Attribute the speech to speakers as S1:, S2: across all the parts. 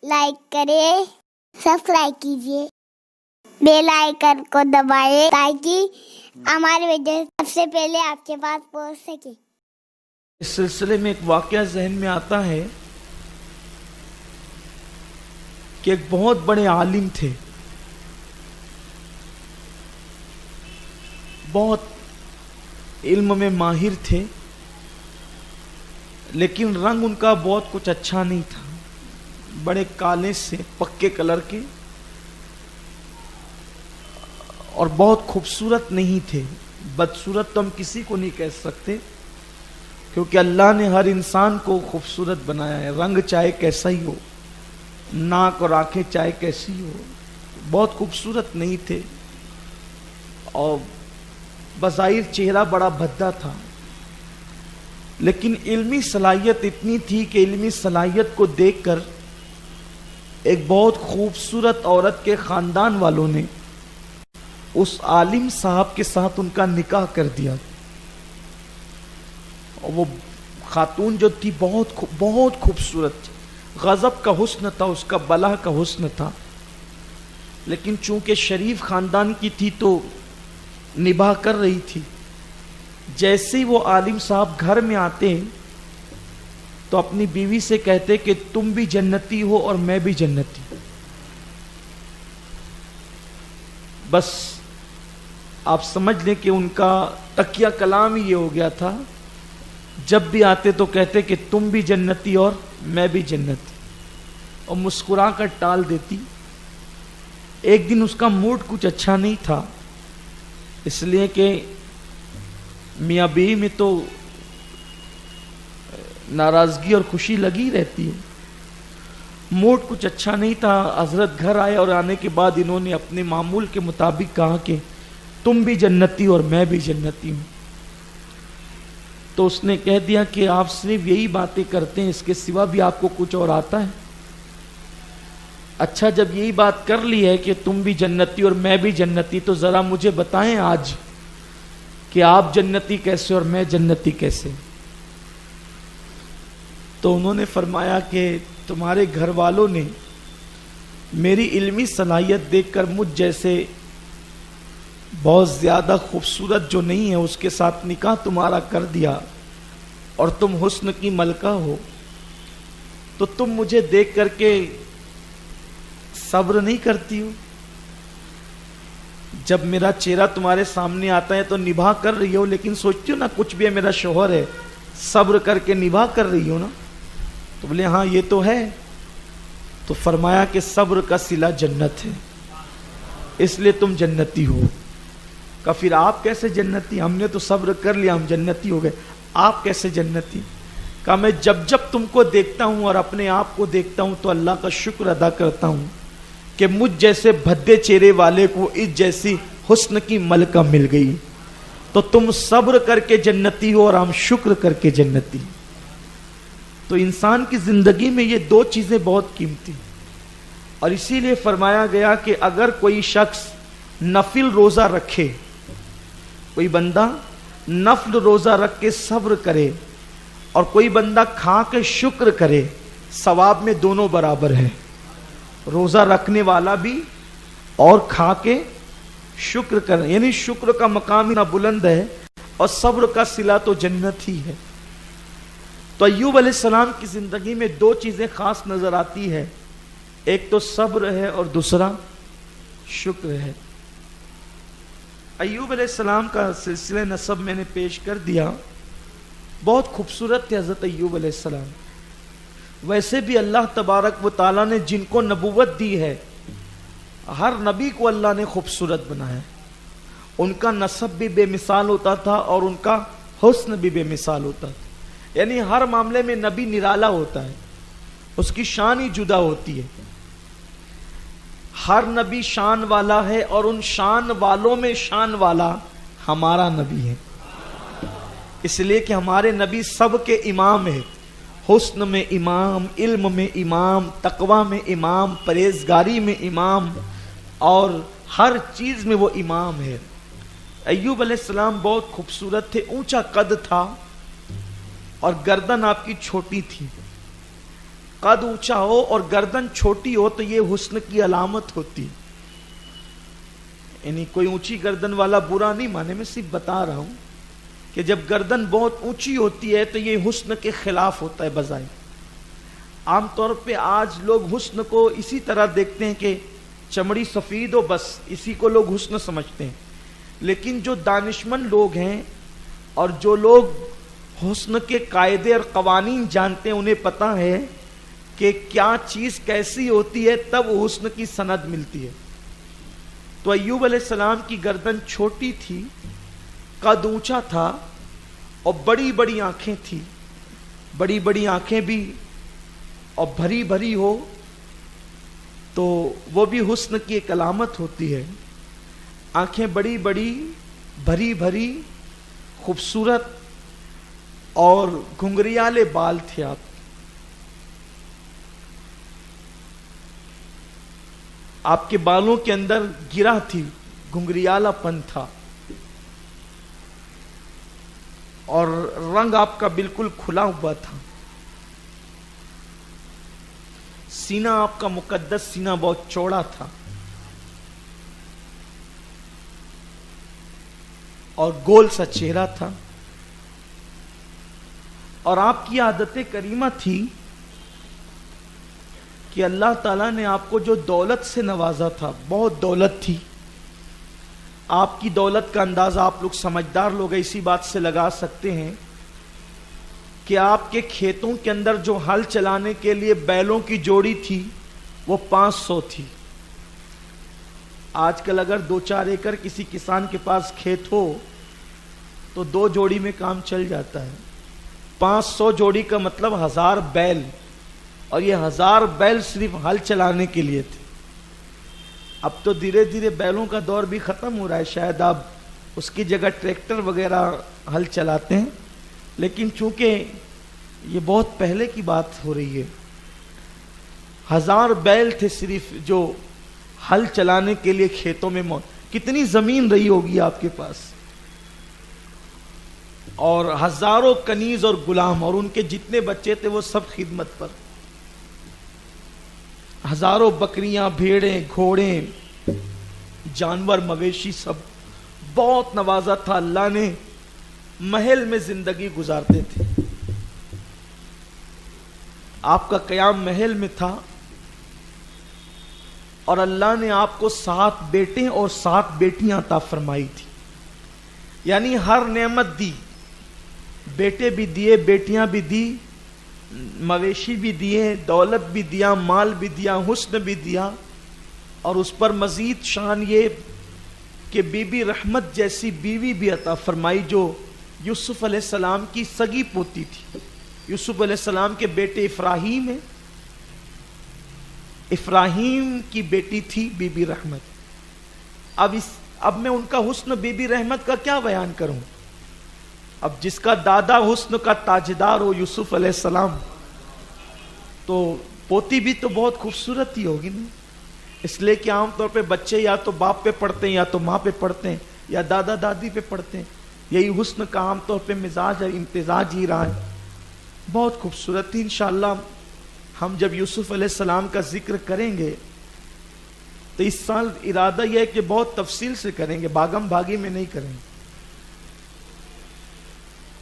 S1: Like کریں، subscribe کیجیے، bell icon کو دبائیں تاکہ ہماری ویڈیو سب سے پہلے آپ کے پاس پہنچ سکے۔
S2: اس سلسلے میں ایک واقعہ ذہن میں آتا ہے کہ ایک بہت بڑے عالم تھے، بہت علم میں ماہر تھے، لیکن رنگ ان کا بہت کچھ اچھا نہیں تھا، بڑے کالے سے پکے کلر کے، اور بہت خوبصورت نہیں تھے۔ بدصورت تو ہم کسی کو نہیں کہہ سکتے، کیونکہ اللہ نے ہر انسان کو خوبصورت بنایا ہے، رنگ چاہے کیسا ہی ہو، ناک اور آنکھیں چاہے کیسی ہو، بہت خوبصورت نہیں تھے، اور بظاہر چہرہ بڑا بھدا تھا، لیکن علمی صلاحیت اتنی تھی کہ علمی صلاحیت کو دیکھ کر ایک بہت خوبصورت عورت کے خاندان والوں نے اس عالم صاحب کے ساتھ ان کا نکاح کر دیا۔ اور وہ خاتون جو تھی بہت خوبصورت، غضب کا حسن تھا، اس کا بلا کا حسن تھا، لیکن چونکہ شریف خاندان کی تھی تو نباہ کر رہی تھی۔ جیسے ہی وہ عالم صاحب گھر میں آتے تو اپنی بیوی سے کہتے کہ تم بھی جنتی ہو اور میں بھی جنتی ہوں۔ بس آپ سمجھ لیں کہ ان کا تکیہ کلام ہی یہ ہو گیا تھا، جب بھی آتے تو کہتے کہ تم بھی جنتی اور میں بھی جنتی، اور مسکرا کر ٹال دیتی۔ ایک دن اس کا موڈ کچھ اچھا نہیں تھا، اس لیے کہ میاں بیوی میں تو ناراضگی اور خوشی لگی رہتی ہے۔ موڈ کچھ اچھا نہیں تھا، حضرت گھر آئے اور آنے کے بعد انہوں نے اپنے معمول کے مطابق کہا کہ تم بھی جنتی اور میں بھی جنتی ہوں۔ تو اس نے کہہ دیا کہ آپ صرف یہی باتیں کرتے ہیں، اس کے سوا بھی آپ کو کچھ اور آتا ہے؟ اچھا، جب یہی بات کر لی ہے کہ تم بھی جنتی اور میں بھی جنتی، تو ذرا مجھے بتائیں آج کہ آپ جنتی کیسے اور میں جنتی کیسے؟ تو انہوں نے فرمایا کہ تمہارے گھر والوں نے میری علمی صلاحیت دیکھ کر مجھ جیسے بہت زیادہ خوبصورت جو نہیں ہے اس کے ساتھ نکاح تمہارا کر دیا، اور تم حسن کی ملکہ ہو، تو تم مجھے دیکھ کر کے صبر نہیں کرتی ہو؟ جب میرا چہرہ تمہارے سامنے آتا ہے تو نباہ کر رہی ہو، لیکن سوچتی ہو نا کچھ بھی ہے، میرا شوہر ہے، صبر کر کے نباہ کر رہی ہو نا؟ تو بولے ہاں یہ تو ہے۔ تو فرمایا کہ صبر کا صلہ جنت ہے، اس لیے تم جنتی ہو۔ کہا پھر آپ کیسے جنتی؟ ہم نے تو صبر کر لیا، ہم جنتی ہو گئے، آپ کیسے جنتی؟ کہا میں جب جب تم کو دیکھتا ہوں اور اپنے آپ کو دیکھتا ہوں تو اللہ کا شکر ادا کرتا ہوں کہ مجھ جیسے بھدے چہرے والے کو اس جیسی حسن کی ملکہ مل گئی۔ تو تم صبر کر کے جنتی ہو اور ہم شکر کر کے جنتی۔ تو انسان کی زندگی میں یہ دو چیزیں بہت قیمتی، اور اسی لیے فرمایا گیا کہ اگر کوئی شخص نفل روزہ رکھے، کوئی بندہ نفل روزہ رکھ کے صبر کرے، اور کوئی بندہ کھا کے شکر کرے، ثواب میں دونوں برابر ہے۔ روزہ رکھنے والا بھی اور کھا کے شکر کرے، یعنی شکر کا مقام اتنا بلند ہے، اور صبر کا صلہ تو جنت ہی ہے۔ تو ایوب علیہ السلام کی زندگی میں دو چیزیں خاص نظر آتی ہے، ایک تو صبر ہے اور دوسرا شکر ہے۔ ایوب علیہ السلام کا سلسلہ نسب میں نے پیش کر دیا، بہت خوبصورت تھے حضرت ایوب علیہ السلام۔ ویسے بھی اللہ تبارک و تعالیٰ نے جن کو نبوت دی ہے، ہر نبی کو اللہ نے خوبصورت بنایا، ان کا نسب بھی بے مثال ہوتا تھا اور ان کا حسن بھی بے مثال ہوتا تھا، یعنی ہر معاملے میں نبی نرالا ہوتا ہے، اس کی شان ہی جدا ہوتی ہے۔ ہر نبی شان والا ہے، اور ان شان والوں میں شان والا ہمارا نبی ہے، اس لیے کہ ہمارے نبی سب کے امام ہیں، حسن میں امام، علم میں امام، تقوی میں امام، پرہیزگاری میں امام، اور ہر چیز میں وہ امام ہے۔ ایوب علیہ السلام بہت خوبصورت تھے، اونچا قد تھا اور گردن آپ کی چھوٹی تھی، قد اونچا ہو اور گردن چھوٹی ہو تو یہ حسن کی علامت ہوتی. یعنی کوئی اونچی گردن والا برا نہیں مانے، میں صرف بتا رہا ہوں کہ جب گردن بہت اونچی ہوتی ہے تو یہ حسن کے خلاف ہوتا ہے بظاہر. عام طور پہ آج لوگ حسن کو اسی طرح دیکھتے ہیں کہ چمڑی سفید ہو بس اسی کو لوگ حسن سمجھتے ہیں. لیکن جو دانشمند لوگ ہیں اور جو لوگ حسن کے قاعدے اور قوانین جانتے ہیں انہیں پتہ ہے کہ کیا چیز کیسی ہوتی ہے تب حسن کی سند ملتی ہے. تو ایوب علیہ السلام کی گردن چھوٹی تھی، قد اونچا تھا اور بڑی بڑی آنکھیں تھی. بڑی بڑی آنکھیں بھی اور بھری بھری ہو تو وہ بھی حسن کی ایک علامت ہوتی ہے. آنکھیں بڑی بڑی، بھری بھری، خوبصورت اور گھنگریالے بال تھے آپ کے بالوں کے اندر گرہ تھی، گھنگریالا پن تھا اور رنگ آپ کا بالکل کھلا ہوا تھا. سینہ آپ کا مقدس سینہ بہت چوڑا تھا اور گول سا چہرہ تھا. اور آپ کی عادت کریمہ تھی کہ اللہ تعالیٰ نے آپ کو جو دولت سے نوازا تھا، بہت دولت تھی. آپ کی دولت کا اندازہ آپ لوگ سمجھدار لوگ اسی بات سے لگا سکتے ہیں کہ آپ کے کھیتوں کے اندر جو ہل چلانے کے لیے بیلوں کی جوڑی تھی وہ 500 تھی. آج کل اگر 2-4 ایکڑ کسی کسان کے پاس کھیت ہو تو 2 جوڑی میں کام چل جاتا ہے. 500 جوڑی کا مطلب 1000 بیل، اور یہ 1000 بیل صرف ہل چلانے کے لیے تھے. اب تو دھیرے دھیرے بیلوں کا دور بھی ختم ہو رہا ہے، شاید اب اس کی جگہ ٹریکٹر وغیرہ ہل چلاتے ہیں. لیکن چونکہ یہ بہت پہلے کی بات ہو رہی ہے، 1000 بیل تھے صرف جو ہل چلانے کے لیے کھیتوں میں کتنی زمین رہی ہوگی آپ کے پاس، اور ہزاروں کنیز اور غلام، اور ان کے جتنے بچے تھے وہ سب خدمت پر. ہزاروں بکریاں، بھیڑیں، گھوڑے، جانور، مویشی، سب بہت نوازا تھا اللہ نے. محل میں زندگی گزارتے تھے. آپ کا قیام محل میں تھا اور اللہ نے آپ کو 7 بیٹے اور 7 بیٹیاں عطا فرمائی تھی. یعنی ہر نعمت دی، بیٹے بھی دیے، بیٹیاں بھی دی، مویشی بھی دیے، دولت بھی دیا، مال بھی دیا، حسن بھی دیا. اور اس پر مزید شان یہ کہ بی بی رحمت جیسی بیوی بھی عطا فرمائی جو یوسف علیہ السلام کی سگی پوتی تھی. یوسف علیہ السلام کے بیٹے افراہیم ہیں، افراہیم کی بیٹی تھی بی بی رحمت. اب میں ان کا حسن بی بی رحمت کا کیا بیان کروں. اب جس کا دادا حسن کا تاجدار ہو یوسف علیہ السلام، تو پوتی بھی تو بہت خوبصورت ہی ہوگی نا. اس لیے کہ عام طور پہ بچے یا تو باپ پہ پڑھتے ہیں، یا تو ماں پہ پڑھتے ہیں، یا دادا دادی پہ پڑھتے ہیں. یہی حسن کا عام طور پہ مزاج اور امتزاج ہی رہا ہے. بہت خوبصورت تھی. انشاءاللہ ہم جب یوسف علیہ السلام کا ذکر کریں گے تو اس سال ارادہ یہ ہے کہ بہت تفصیل سے کریں گے، بھاگم بھاگی میں نہیں کریں گے.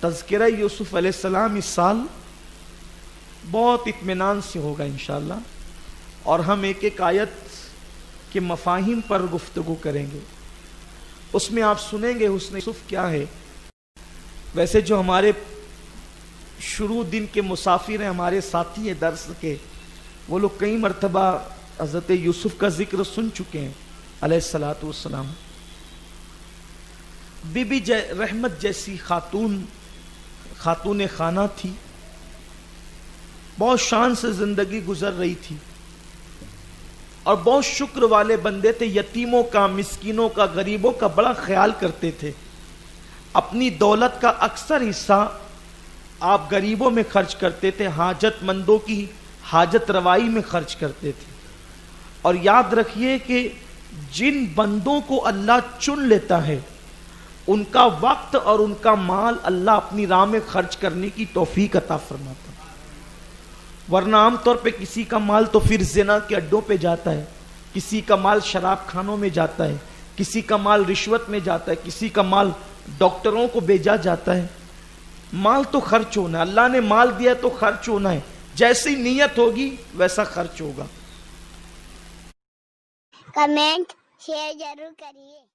S2: تذکرہ یوسف علیہ السلام اس سال بہت اطمینان سے ہوگا انشاءاللہ، اور ہم ایک ایک آیت کے مفاہیم پر گفتگو کریں گے. اس میں آپ سنیں گے حسن یوسف کیا ہے. ویسے جو ہمارے شروع دن کے مسافر ہیں، ہمارے ساتھی ہیں درس کے، وہ لوگ کئی مرتبہ حضرت یوسف کا ذکر سن چکے ہیں علیہ الصلاۃ والسلام. بی بی رحمت جیسی خاتون خانہ تھی، بہت شان سے زندگی گزر رہی تھی اور بہت شکر والے بندے تھے. یتیموں کا، مسکینوں کا، غریبوں کا بڑا خیال کرتے تھے. اپنی دولت کا اکثر حصہ آپ غریبوں میں خرچ کرتے تھے، حاجت مندوں کی حاجت روائی میں خرچ کرتے تھے. اور یاد رکھیے کہ جن بندوں کو اللہ چن لیتا ہے ان کا وقت اور ان کا مال اللہ اپنی راہ میں خرچ کرنے کی توفیق عطا فرماتا. ورنہ عام طور پہ کسی کا مال تو پھر زنا کے اڈوں پہ جاتا ہے، کسی کا مال شراب خانوں میں جاتا ہے، کسی کا مال رشوت میں جاتا ہے، کسی کا مال ڈاکٹروں کو بیچا جاتا ہے۔ مال تو خرچ ہونا ہے، اللہ نے مال دیا تو خرچ ہونا ہے، جیسی نیت ہوگی ویسا خرچ ہوگا۔
S1: کمنٹ شیئر ضرور کریے۔